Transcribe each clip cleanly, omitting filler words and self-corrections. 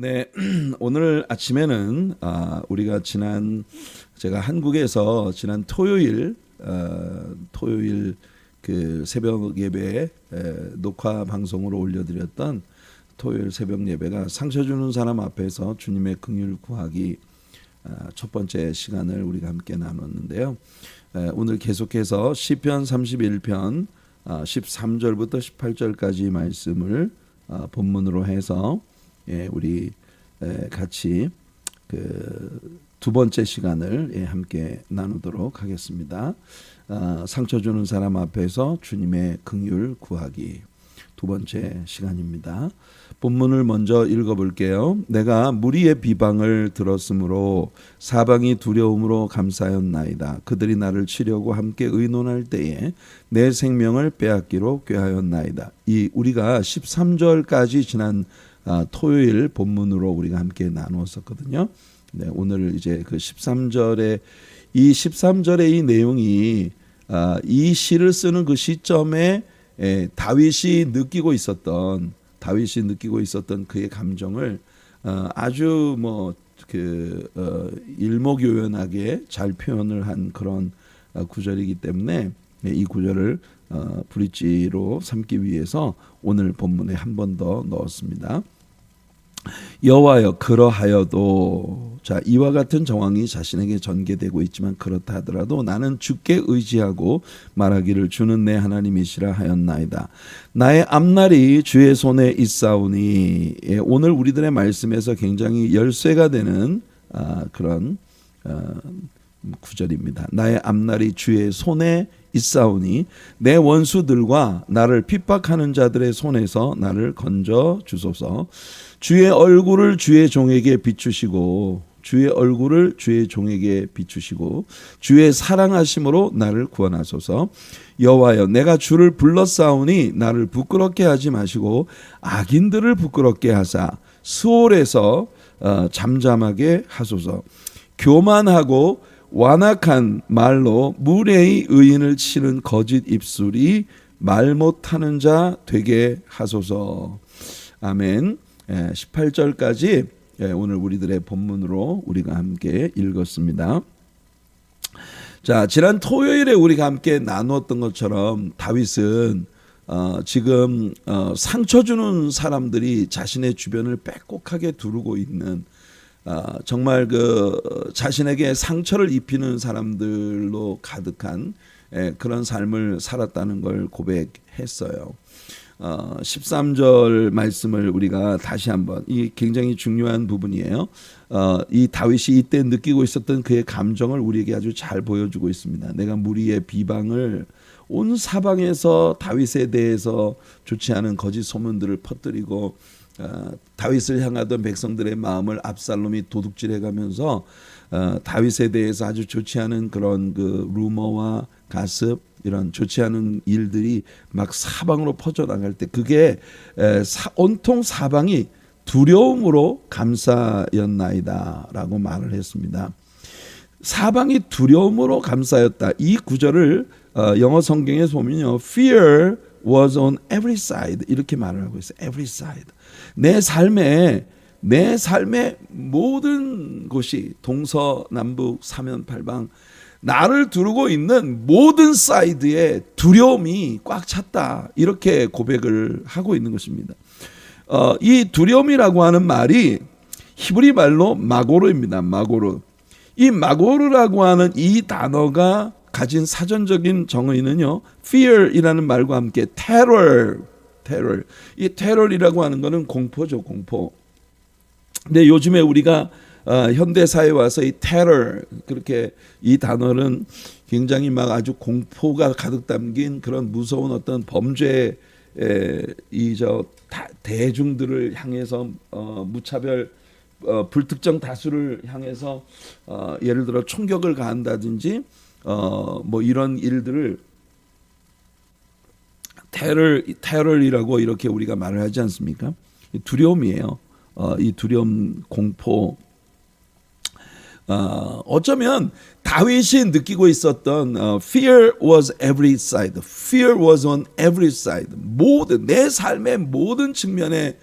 네, 오늘 아침에는 우리가 제가 한국에서 지난 토요일 그 새벽 예배 녹화 방송으로 올려드렸던 토요일 새벽 예배가 상처 주는 사람 앞에서 주님의 긍휼 구하기 첫 번째 시간을 우리가 함께 나눴는데요. 오늘 계속해서 시편 31편 13절부터 18절까지 말씀을 본문으로 해서 우리 같이 그 두 번째 시간을 함께 나누도록 하겠습니다. 상처 주는 사람 앞에서 주님의 긍휼 구하기 두 번째 시간입니다. 본문을 먼저 읽어볼게요. 내가 무리의 비방을 들었으므로 사방이 두려움으로 감사하였나이다. 그들이 나를 치려고 함께 의논할 때에 내 생명을 빼앗기로 꾀하였나이다. 우리가 13절까지 지난 토요일 본문으로 우리가 함께 나누었었거든요. 네, 오늘 이제 그 13절의 이 내용이 이 시를 쓰는 그 시점에 다윗이 느끼고 있었던 그의 감정을 아주 일목요연하게 잘 표현을 한 그런 구절이기 때문에 이 구절을 브릿지로 삼기 위해서 오늘 본문에 한 번 더 넣었습니다. 여호와여, 그러하여도 이와 같은 정황이 자신에게 전개되고 있지만 그렇다 하더라도 나는 주께 의지하고 말하기를 주는 내 하나님이시라 하였나이다. 나의 앞날이 주의 손에 있사오니. 오늘 우리들의 말씀에서 굉장히 열쇠가 되는 그런 구절입니다. 나의 앞날이 주의 손에 있사오니 내 원수들과 나를 핍박하는 자들의 손에서 나를 건져 주소서. 주의 얼굴을 주의 종에게 비추시고 주의 사랑하심으로 나를 구원하소서. 여호와여, 내가 주를 불렀사오니 나를 부끄럽게 하지 마시고 악인들을 부끄럽게 하사 수월에서 잠잠하게 하소서. 교만하고 완악한 말로 무례히 의인을 치는 거짓 입술이 말 못하는 자 되게 하소서. 아멘. 18절까지 오늘 우리들의 본문으로 우리가 함께 읽었습니다. 자, 지난 토요일에 우리가 함께 나누었던 것처럼 다윗은 지금 상처 주는 사람들이 자신의 주변을 빼곡하게 두르고 있는 정말 그 자신에게 상처를 입히는 사람들로 가득한 그런 삶을 살았다는 걸 고백했어요. 13절 말씀을 우리가 다시 한번, 이 굉장히 중요한 부분이에요. 이 다윗이 이때 느끼고 있었던 그의 감정을 우리에게 아주 잘 보여주고 있습니다. 내가 무리의 비방을, 온 사방에서 다윗에 대해서 좋지 않은 거짓 소문들을 퍼뜨리고 다윗을 향하던 백성들의 마음을 압살롬이 도둑질해가면서 다윗에 대해서 아주 좋지 않은 그런 그 루머와 가습, 이런 좋지 않은 일들이 막 사방으로 퍼져나갈 때 그게 온통 사방이 두려움으로 감사였나이다 라고 말을 했습니다. 사방이 두려움으로 감사였다. 이 구절을 영어 성경에 보면요, Fear was on every side 이렇게 말을 하고 있어요. Every side. 내 삶의 모든 곳이 동서남북 사면팔방 나를 두르고 있는 모든 사이드에 두려움이 꽉 찼다. 이렇게 고백을 하고 있는 것입니다. 이 두려움이라고 하는 말이 히브리 말로 마고르입니다. 마고르. 이 마고르라고 하는 이 단어가 가진 사전적인 정의는요, fear이라는 말과 함께 terror. 이 terror이라고 하는 것은 공포죠, 공포. 근데 요즘에 우리가 현대 사회에 와서 이 terror, 그렇게 이 단어는 굉장히 막 아주 공포가 가득 담긴 그런 무서운 어떤 범죄, 대중들을 향해서 무차별 불특정 다수를 향해서 예를 들어 총격을 가한다든지 이런 일들을 테러이라고 이렇게 우리가 말을 하지 않습니까? 두려움이에요. 이 두려움, 공포. 어쩌면 다윗이 느끼고 있었던 fear was every side. Fear was on every side. 내 삶의 모든 측면에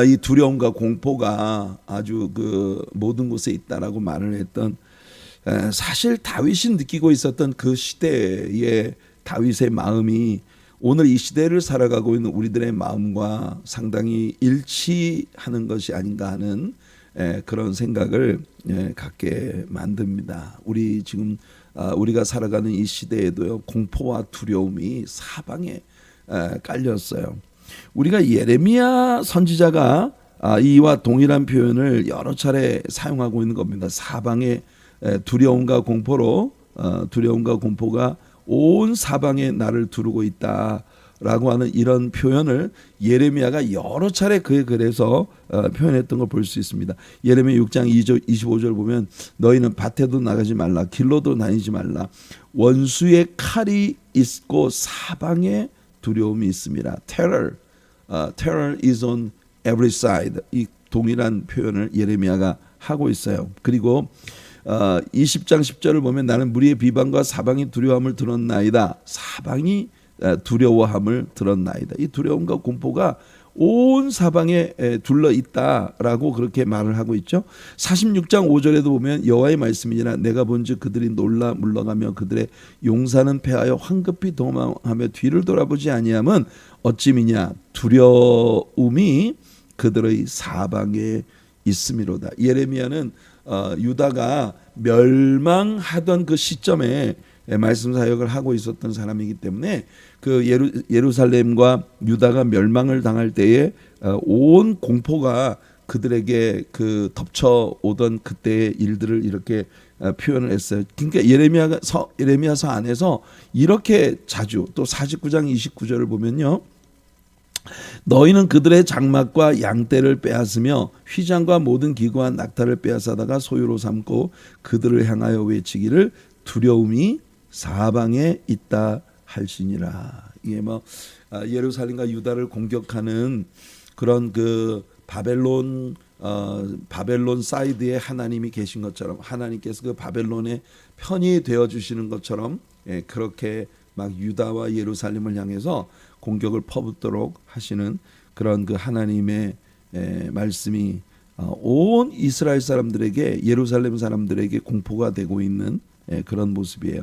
이 두려움과 공포가 아주 그 모든 곳에 있다라고 말을 했던, 사실 다윗이 느끼고 있었던 그 시대의 다윗의 마음이 오늘 이 시대를 살아가고 있는 우리들의 마음과 상당히 일치하는 것이 아닌가 하는 그런 생각을 갖게 만듭니다. 우리 지금 우리가 살아가는 이 시대에도요, 공포와 두려움이 사방에 깔렸어요. 우리가 예레미야 선지자가 이와 동일한 표현을 여러 차례 사용하고 있는 겁니다. 사방에 두려움과 공포가 온 사방에 나를 두르고 있다라고 하는 이런 표현을 예레미야가 여러 차례 그의 글에서 표현했던 걸 볼 수 있습니다. 예레미야 6장 25절 보면 너희는 밭에도 나가지 말라, 길로도 다니지 말라, 원수의 칼이 있고 사방에 두려움이 있습니다. Terror is on every side. 이 동일한 표현을 예레미야가 하고 있어요. 그리고 20장 10절을 보면 나는 무리의 비방과 사방이 두려움을 들었나이다. 사방이 두려워함을 들었나이다. 이 두려움과 공포가 온 사방에 둘러 있다라고 그렇게 말을 하고 있죠. 46장 5절에도 보면 여호와의 말씀이니라 내가 본즉 그들이 놀라 물러가며 그들의 용사는 패하여 황급히 도망하며 뒤를 돌아보지 아니함은 어찌미냐 두려움이 그들의 사방에 있음이로다. 예레미야는 유다가 멸망하던 그 시점에 말씀 사역을 하고 있었던 사람이기 때문에 그 예루살렘과 유다가 멸망을 당할 때에 온 공포가 그들에게 그 덮쳐오던 그때의 일들을 이렇게 표현을 했어요. 그러니까 예레미야서 안에서 이렇게 자주, 또 49장 29절을 보면요, 너희는 그들의 장막과 양떼를 빼앗으며 휘장과 모든 기구와 낙타를 빼앗아다가 소유로 삼고 그들을 향하여 외치기를 두려움이 사방에 있다 할지니라. 이게 뭐 예루살렘과 유다를 공격하는 그런 그 바벨론 사이드에 하나님이 계신 것처럼, 하나님께서 그 바벨론의 편이 되어 주시는 것처럼, 그렇게 막 유다와 예루살렘을 향해서 공격을 퍼붓도록 하시는 그런 그 하나님의 말씀이 온 이스라엘 사람들에게, 예루살렘 사람들에게 공포가 되고 있는 그런 모습이에요.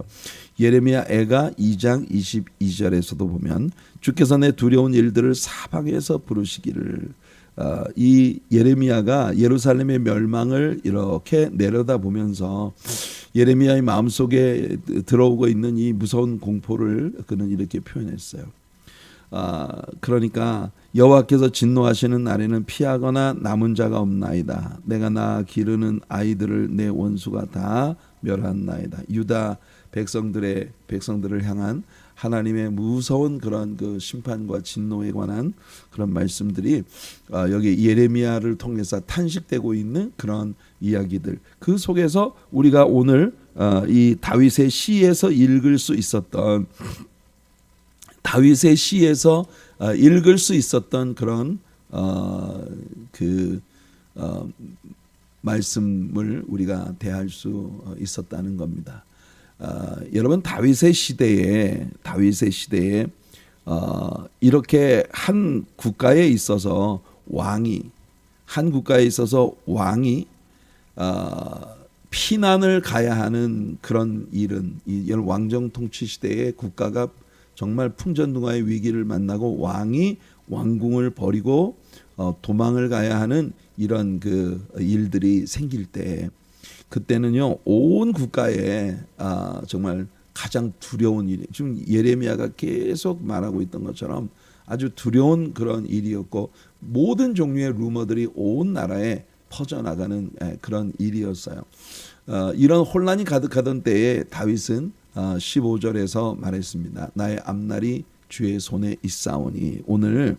예레미야 애가 2장 22절에서도 보면 주께서 내 두려운 일들을 사방에서 부르시기를, 이 예레미야가 예루살렘의 멸망을 이렇게 내려다보면서 예레미야의 마음속에 들어오고 있는 이 무서운 공포를 그는 이렇게 표현했어요. 그러니까 여호와께서 진노하시는 날에는 피하거나 남은 자가 없나이다. 내가 낳아 기르는 아이들을 내 원수가 다 멸하나이다. 유다 백성들을 향한 하나님의 무서운 그런 그 심판과 진노에 관한 그런 말씀들이 여기 예레미야를 통해서 탄식되고 있는 그런 이야기들, 그 속에서 우리가 오늘 이 다윗의 시에서 읽을 수 있었던 그런 말씀을 우리가 대할 수 있었다는 겁니다. 여러분, 다윗의 시대에 이렇게 한 국가에 있어서 왕이 피난을 가야 하는 그런 일은, 이 왕정 통치 시대에 국가가 정말 풍전등화의 위기를 만나고 왕이 왕궁을 버리고 도망을 가야 하는 이런 그 일들이 생길 때, 그때는요 온 국가에 정말 가장 두려운 일이, 지금 예레미야가 계속 말하고 있던 것처럼 아주 두려운 그런 일이었고, 모든 종류의 루머들이 온 나라에 퍼져나가는 그런 일이었어요. 이런 혼란이 가득하던 때에 다윗은 15절에서 말했습니다. 나의 앞날이 주의 손에 있사오니. 오늘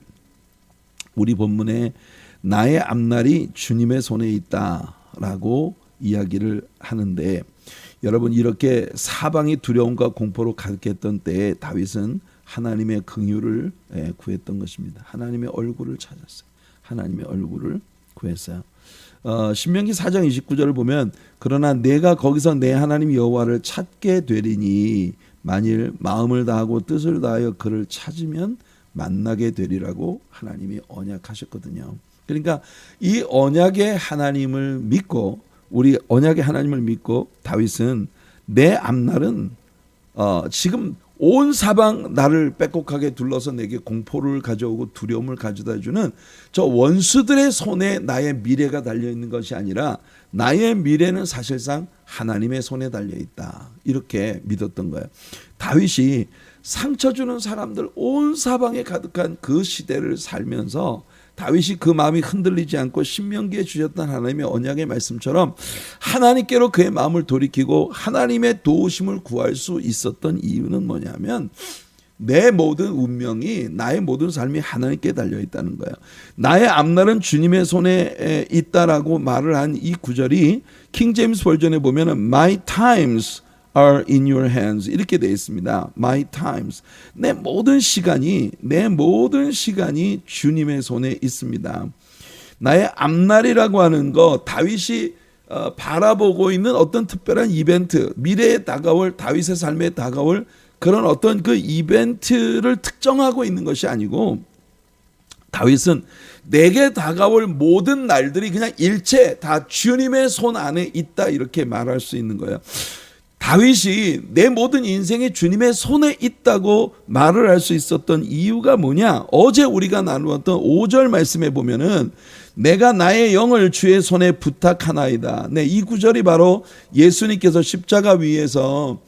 우리 본문에 나의 앞날이 주님의 손에 있다라고 이야기를 하는데, 여러분, 이렇게 사방이 두려움과 공포로 가득했던 때에 다윗은 하나님의 긍휼을 구했던 것입니다. 하나님의 얼굴을 찾았어요. 하나님의 얼굴을 구했어요. 신명기 4장 29절을 보면 그러나 내가 거기서 내 하나님 여호와를 찾게 되리니 만일 마음을 다하고 뜻을 다하여 그를 찾으면 만나게 되리라고 하나님이 언약하셨거든요. 그러니까 이 언약의 하나님을 믿고 우리 언약의 하나님을 믿고 다윗은 내 앞날은 지금 온 사방 나를 빼곡하게 둘러서 내게 공포를 가져오고 두려움을 가져다 주는 저 원수들의 손에 나의 미래가 달려있는 것이 아니라 나의 미래는 사실상 하나님의 손에 달려있다. 이렇게 믿었던 거예요. 다윗이 상처 주는 사람들 온 사방에 가득한 그 시대를 살면서 다윗이 그 마음이 흔들리지 않고 신명기에 주셨던 하나님의 언약의 말씀처럼 하나님께로 그의 마음을 돌이키고 하나님의 도우심을 구할 수 있었던 이유는 뭐냐면 내 모든 운명이 나의 모든 삶이 하나님께 달려있다는 거예요. 나의 앞날은 주님의 손에 있다라고 말을 한 이 구절이 킹 제임스 버전에 보면 My times are in your hands 이렇게 되어 있습니다. My times 내 모든 시간이 주님의 손에 있습니다. 나의 앞날이라고 하는 거 다윗이 바라보고 있는 어떤 특별한 이벤트 미래에 다가올 다윗의 삶에 다가올 그런 어떤 그 이벤트를 특정하고 있는 것이 아니고 다윗은 내게 다가올 모든 날들이 그냥 일체 다 주님의 손 안에 있다 이렇게 말할 수 있는 거예요. 다윗이 내 모든 인생이 주님의 손에 있다고 말을 할 수 있었던 이유가 뭐냐? 어제 우리가 나누었던 5절 말씀에 보면은 내가 나의 영을 주의 손에 부탁하나이다. 네, 이 구절이 바로 예수님께서 십자가 위에서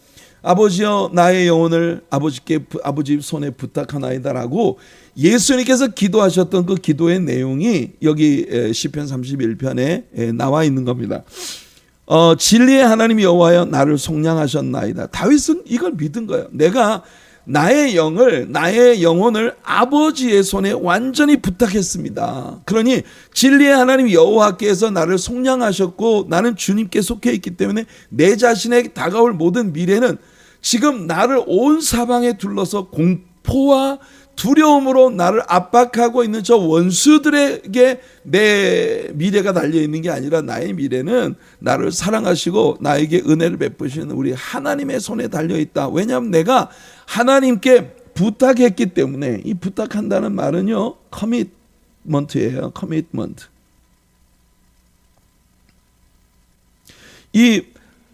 아버지여 나의 영혼을 아버지 손에 부탁하나이다라고 예수님께서 기도하셨던 그 기도의 내용이 여기 시편 31편에 나와 있는 겁니다. 진리의 하나님 여호와여 나를 속량하셨나이다. 다윗은 이걸 믿은 거예요. 내가 나의 영혼을 아버지의 손에 완전히 부탁했습니다. 그러니 진리의 하나님 여호와께서 나를 속량하셨고 나는 주님께 속해 있기 때문에 내 자신에게 다가올 모든 미래는 지금 나를 온 사방에 둘러서 공포와 두려움으로 나를 압박하고 있는 저 원수들에게 내 미래가 달려있는 게 아니라 나의 미래는 나를 사랑하시고 나에게 은혜를 베푸시는 우리 하나님의 손에 달려있다. 왜냐하면 내가 하나님께 부탁했기 때문에. 이 부탁한다는 말은요 커미트먼트예요. 커미트먼트. 이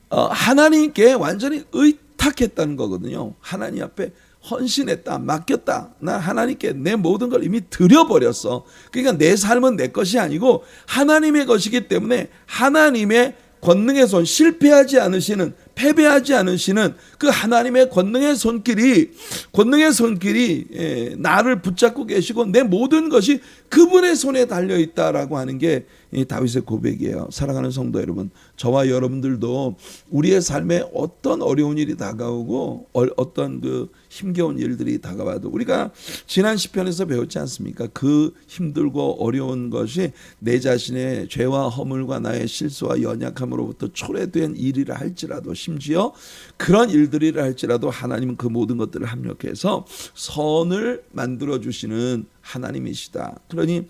하나님께 완전히 의탁했다는 거거든요. 하나님 앞에 헌신했다, 맡겼다. 나 하나님께 내 모든 걸 이미 드려버렸어. 그러니까 내 삶은 내 것이 아니고 하나님의 것이기 때문에 하나님의 권능의 손, 실패하지 않으시는, 패배하지 않으시는 그 하나님의 권능의 손길이 나를 붙잡고 계시고 내 모든 것이 그분의 손에 달려있다라고 하는 게 다윗의 고백이에요. 사랑하는 성도 여러분, 저와 여러분들도 우리의 삶에 어떤 어려운 일이 다가오고 어떤 그 힘겨운 일들이 다가와도 우리가 지난 시편에서 배웠지 않습니까? 그 힘들고 어려운 것이 내 자신의 죄와 허물과 나의 실수와 연약함으로부터 초래된 일이라 할지라도 심지어 그런 일들이라 할지라도 하나님은 그 모든 것들을 합력해서 선을 만들어주시는 하나님이시다. 그러니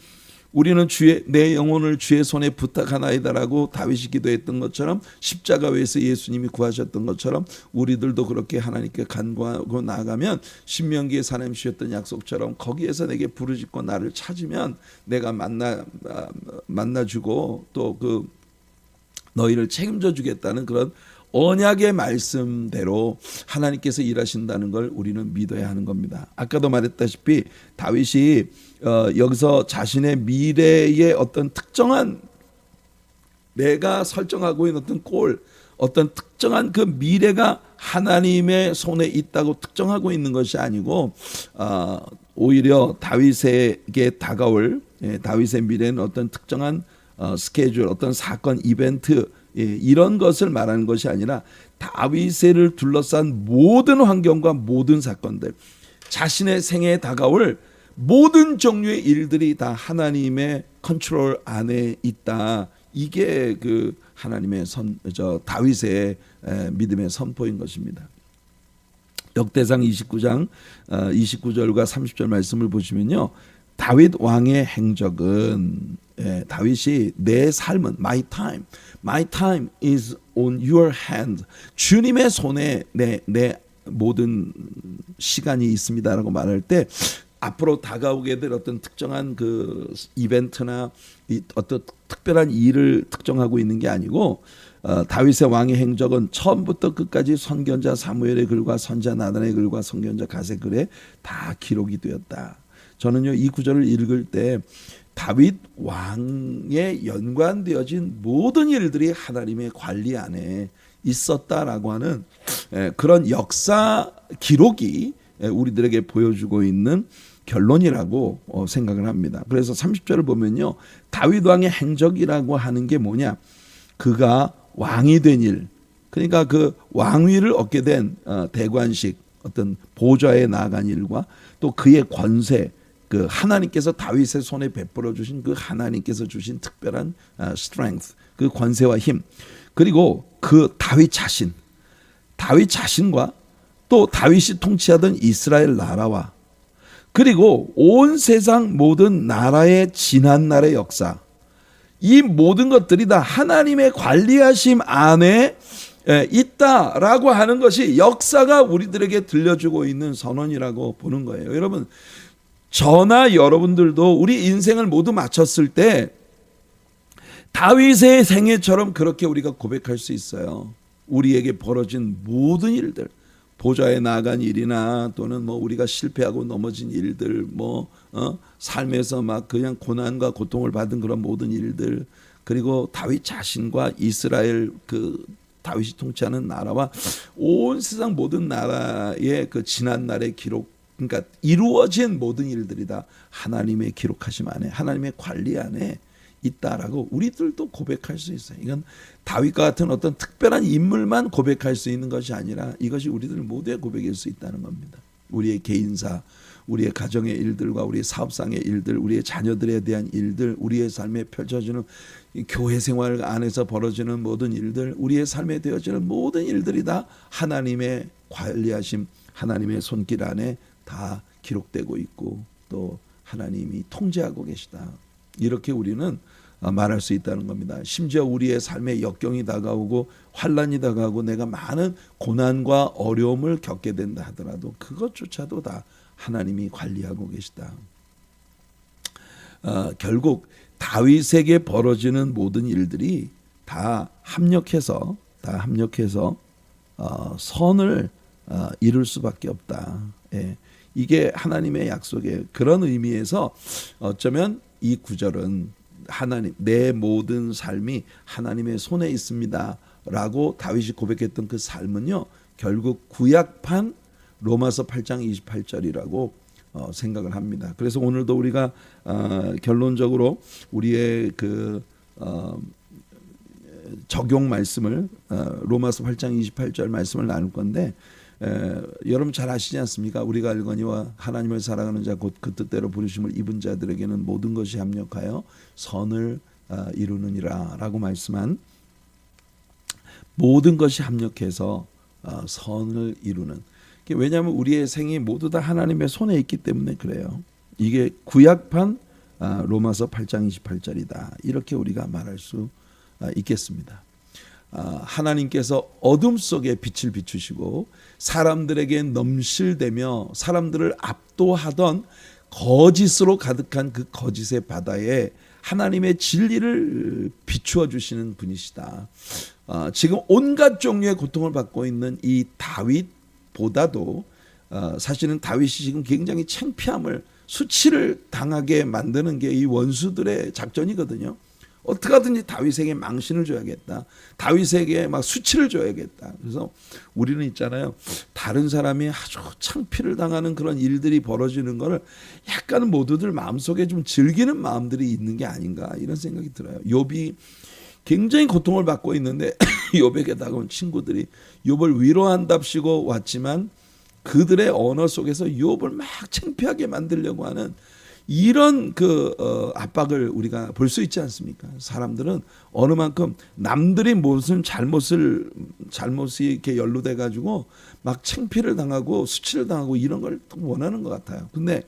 우리는 내 영혼을 주의 손에 부탁하나이다라고 다윗이 기도했던 것처럼 십자가 위에서 예수님이 구하셨던 것처럼 우리들도 그렇게 하나님께 간구하고 나아가면 신명기에 하나님 주셨던 약속처럼 거기에서 내게 부르짖고 나를 찾으면 내가 만나주고 또 그 너희를 책임져 주겠다는 그런 언약의 말씀대로 하나님께서 일하신다는 걸 우리는 믿어야 하는 겁니다. 아까도 말했다시피 다윗이 여기서 자신의 미래의 어떤 특정한 내가 설정하고 있는 어떤 특정한 그 미래가 하나님의 손에 있다고 특정하고 있는 것이 아니고 오히려 다윗에게 다가올 다윗의 미래는 어떤 특정한 스케줄, 어떤 사건, 이벤트 이런 것을 말하는 것이 아니라 다윗을 둘러싼 모든 환경과 모든 사건들, 자신의 생애에 다가올 모든 종류의 일들이 다 하나님의 컨트롤 안에 있다. 이게 그 하나님의 다윗의 믿음의 선포인 것입니다. 역대상 29장 29절과 30절 말씀을 보시면요, 다윗 왕의 행적은 다윗이 내 삶은 my time is on your hand. 주님의 손에 내 모든 시간이 있습니다라고 말할 때 앞으로 다가오게 될 어떤 특정한 그 이벤트나 어떤 특별한 일을 특정하고 있는 게 아니고 다윗의 왕의 행적은 처음부터 끝까지 선견자 사무엘의 글과 선자 나단의 글과 선견자 갓의 글에 다 기록이 되었다. 저는요 이 구절을 읽을 때 다윗 왕에 연관되어진 모든 일들이 하나님의 관리 안에 있었다라고 하는 그런 역사 기록이 우리들에게 보여주고 있는 결론이라고 생각을 합니다. 그래서 30절을 보면요. 다윗 왕의 행적이라고 하는 게 뭐냐? 그가 왕이 된 일, 그러니까 그 왕위를 얻게 된 대관식, 어떤 보좌에 나아간 일과 또 그의 권세, 그 하나님께서 다윗의 손에 베풀어 주신 그 하나님께서 주신 특별한 strength, 그 권세와 힘, 그리고 그 다윗 자신과 또 다윗이 통치하던 이스라엘 나라와 그리고 온 세상 모든 나라의 지난날의 역사, 이 모든 것들이 다 하나님의 관리하심 안에 있다라고 하는 것이 역사가 우리들에게 들려주고 있는 선언이라고 보는 거예요. 여러분, 저나 여러분들도 우리 인생을 모두 마쳤을 때 다윗의 생애처럼 그렇게 우리가 고백할 수 있어요. 우리에게 벌어진 모든 일들, 보좌에 나아간 일이나 또는 뭐 우리가 실패하고 넘어진 일들, 삶에서 막 그냥 고난과 고통을 받은 그런 모든 일들, 그리고 다윗 자신과 이스라엘 그 다윗이 통치하는 나라와 온 세상 모든 나라의 그 지난 날의 기록, 그러니까 이루어진 모든 일들이 다 하나님의 기록하심 안에, 하나님의 관리 안에 있다라고 우리들도 고백할 수 있어요. 이건 다윗과 같은 어떤 특별한 인물만 고백할 수 있는 것이 아니라 이것이 우리들 모두의 고백일 수 있다는 겁니다. 우리의 개인사, 우리의 가정의 일들과 우리의 사업상의 일들, 우리의 자녀들에 대한 일들, 우리의 삶에 펼쳐지는 교회 생활 안에서 벌어지는 모든 일들, 우리의 삶에 되어지는 모든 일들이 다 하나님의 관리하심, 하나님의 손길 안에 다 기록되고 있고 또 하나님이 통제하고 계시다. 이렇게 우리는 말할 수 있다는 겁니다. 심지어 우리의 삶에 역경이 다가오고 환난이 다가오고 내가 많은 고난과 어려움을 겪게 된다 하더라도 그것조차도 다 하나님이 관리하고 계시다. 결국 다윗에게 벌어지는 모든 일들이 다 합력해서 선을 이룰 수밖에 없다. 예. 이게 하나님의 약속이에요. 그런 의미에서 어쩌면 이 구절은 하나님, 내 모든 삶이 하나님의 손에 있습니다 라고 다윗이 고백했던 그 삶은요, 결국 구약판 로마서 8장 28절이라고 생각을 합니다. 그래서 오늘도 우리가 결론적으로 우리의 그 적용 말씀을 로마서 8장 28절 말씀을 나눌 건데, 여러분 잘 아시지 않습니까? 우리가 알거니와 하나님을 사랑하는 자 곧 그 뜻대로 부르심을 입은 자들에게는 모든 것이 합력하여 선을 이루느니라 라고 말씀한, 모든 것이 합력해서 선을 이루는, 왜냐하면 우리의 생이 모두 다 하나님의 손에 있기 때문에 그래요. 이게 구약판 로마서 8장 28절이다 이렇게 우리가 말할 수 있겠습니다. 하나님께서 어둠 속에 빛을 비추시고 사람들에게 넘실대며 사람들을 압도하던 거짓으로 가득한 그 거짓의 바다에 하나님의 진리를 비추어 주시는 분이시다. 지금 온갖 종류의 고통을 받고 있는 이 다윗보다도 사실은 다윗이 지금 굉장히 창피함을, 수치를 당하게 만드는 게 이 원수들의 작전이거든요. 어떻게 하든지 다윗에게 망신을 줘야겠다. 다윗에게 막 수치를 줘야겠다. 그래서 우리는 있잖아요. 다른 사람이 아주 창피를 당하는 그런 일들이 벌어지는 거를 약간 모두들 마음속에 좀 즐기는 마음들이 있는 게 아닌가 이런 생각이 들어요. 욥이 굉장히 고통을 받고 있는데 욥에게 다가온 친구들이 욥을 위로한답시고 왔지만 그들의 언어 속에서 욥을 막 창피하게 만들려고 하는 이런 압박을 우리가 볼 수 있지 않습니까? 사람들은 어느 만큼 남들이 무슨 잘못이 이렇게 연루돼 가지고 막 창피를 당하고 수치를 당하고 이런 걸 원하는 것 같아요. 근데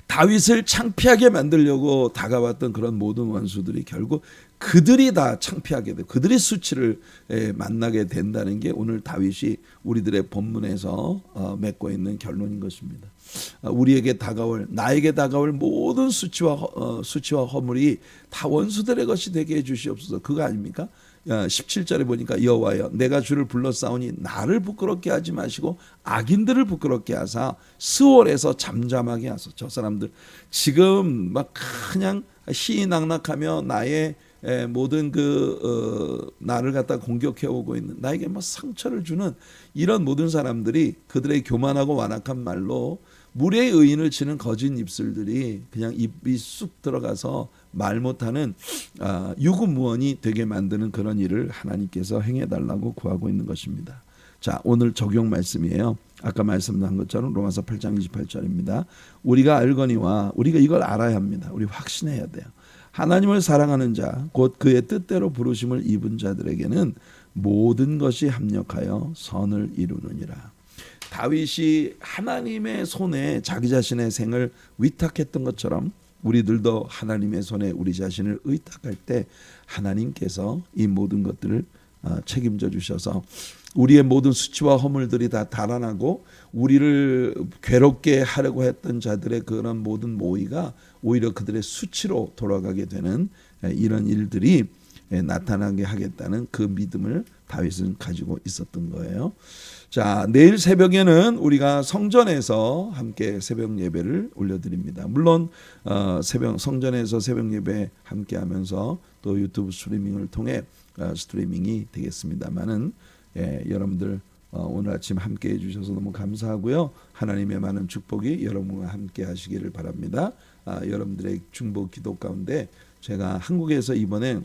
다윗을 창피하게 만들려고 다가왔던 그런 모든 원수들이 결국 그들이 다 창피하게 돼. 그들이 수치를 만나게 된다는 게 오늘 다윗이 우리들의 본문에서 맺고 있는 결론인 것입니다. 우리에게 다가올 나에게 다가올 모든 수치와 허물이 다 원수들의 것이 되게 해 주시옵소서. 그거 아닙니까? 17절에 보니까 여호와여 내가 주를 불러싸우니 나를 부끄럽게 하지 마시고 악인들을 부끄럽게 하사 스월에서 잠잠하게 하소서. 저 사람들 지금 막 그냥 시인낙낙하며 나의 모든 나를 갖다 공격해 오고 있는 나에게 뭐 상처를 주는 이런 모든 사람들이 그들의 교만하고 완악한 말로 무리의 의인을 치는 거짓 입술들이 그냥 입이 쑥 들어가서 말 못하는 유구무원이 되게 만드는 그런 일을 하나님께서 행해달라고 구하고 있는 것입니다. 자, 오늘 적용 말씀이에요. 아까 말씀한 것처럼 로마서 8장 28절입니다. 우리가 알거니와 우리가 이걸 알아야 합니다. 우리 확신해야 돼요. 하나님을 사랑하는 자, 곧 그의 뜻대로 부르심을 입은 자들에게는 모든 것이 합력하여 선을 이루느니라. 다윗이 하나님의 손에 자기 자신의 생을 위탁했던 것처럼 우리들도 하나님의 손에 우리 자신을 의탁할 때 하나님께서 이 모든 것들을 책임져 주셔서 우리의 모든 수치와 허물들이 다 달아나고 우리를 괴롭게 하려고 했던 자들의 그런 모든 모의가 오히려 그들의 수치로 돌아가게 되는 이런 일들이 나타나게 하겠다는 그 믿음을 다윗은 가지고 있었던 거예요. 자, 내일 새벽에는 우리가 성전에서 함께 새벽 예배를 올려드립니다. 물론 성전에서 새벽 예배 함께하면서 또 유튜브 스트리밍을 통해 스트리밍이 되겠습니다만은 여러분들 오늘 아침 함께해 주셔서 너무 감사하고요. 하나님의 많은 축복이 여러분과 함께 하시기를 바랍니다. 여러분들의 중보 기도 가운데 제가 이번에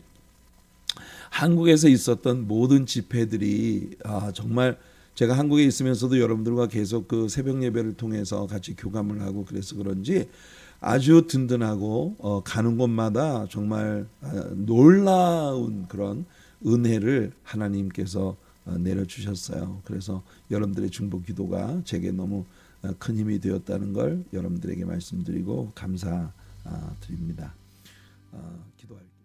한국에서 있었던 모든 집회들이 정말 제가 한국에 있으면서도 여러분들과 계속 그 새벽 예배를 통해서 같이 교감을 하고 그래서 그런지 아주 든든하고 가는 곳마다 정말 놀라운 그런 은혜를 하나님께서 내려주셨어요. 그래서 여러분들의 중보 기도가 제게 너무 큰 힘이 되었다는 걸 여러분들에게 말씀드리고 감사드립니다. 기도할게요.